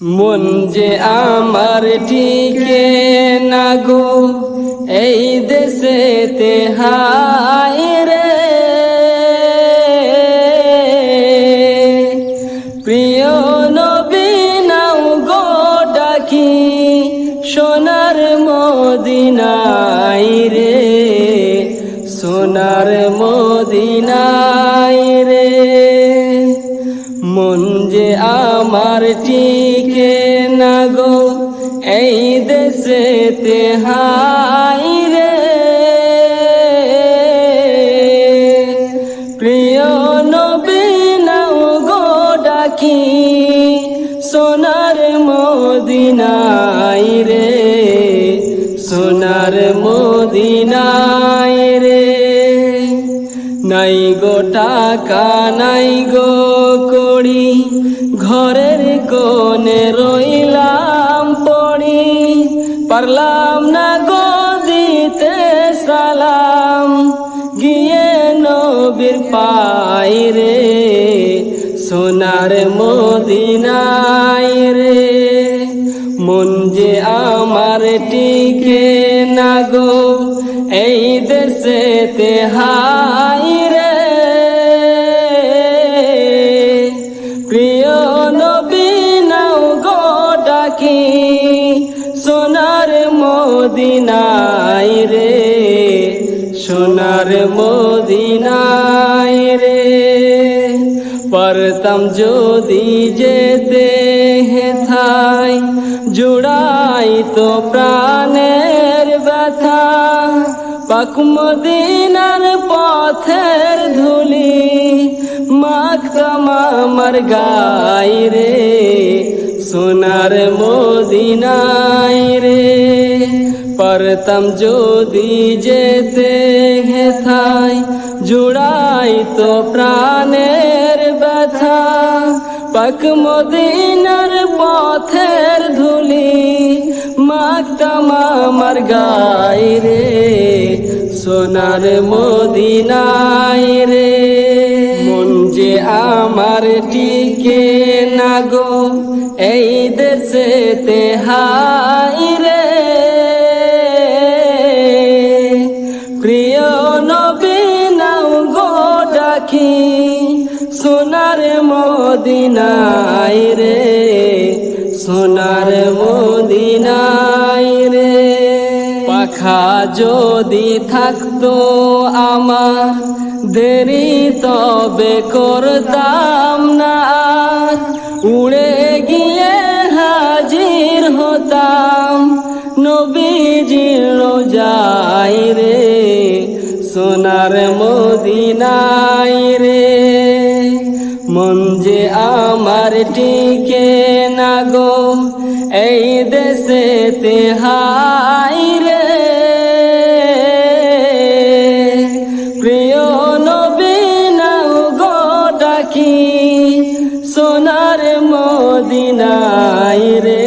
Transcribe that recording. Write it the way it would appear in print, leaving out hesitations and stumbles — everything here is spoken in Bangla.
মন যে আমার টিকে না গো এই দেশেতে হায় রে, প্রিয় নবী নাও গো ডাকি সোনার মদিনায় রে, সোনার মদিনায় রে। মন যে আমার টিকে না গো এই দেশেতে হায় রে, প্রিয় নবী নাও গো ডাকি সোনার মদিনায় রে, সোনার মদিনায় রে। নাই গো টাকা নাই গো কড়ি, ঘরের কোণে রইলাম পড়ি, পারলাম না গো দিতে সালাম গিয়ে নবীর পায় রে, সোনার মদিনায় রে। মন যে আমার টিকে না গো এই দেশেতে হায় রে, প্রিয় নবী নাও গো ডাকি সোনার মদিনায় রে, সোনার মদিনায় রে। পারতাম যদি যেতে হেথায় জুড়াই তো প্রাণের ব্যথা, পাক মদিনার পথের ধুলি মাখতাম আমার গায় রে, সোনার মদিনায় রে। পারতাম যদি যেতে হেথায় জুড়াই তো প্রাণের ব্যথা, পাক মদিনার পথের ধুলি মাখতাম আমার গায় রে, সোনার মদিনায় রে। মন যে আমার টিকে না গো এই দেশেতে হায় রে, প্রিয় নবী নাও গো ডাকি সোনার মদিনায় রে, সোনার মদিনায় রে। পাখা যদি থাকতো আমার দেরি তবে করতাম না, উড়ে গিয়ে হাজির হতাম নবীজির রোজায় রে, সোনার মদিনায় রে। মন যে আমার টিকে না গো এই দেশেতে হায় রে, প্রিয় নবী নাও গো ডাকি সোনার মদিনায় রে,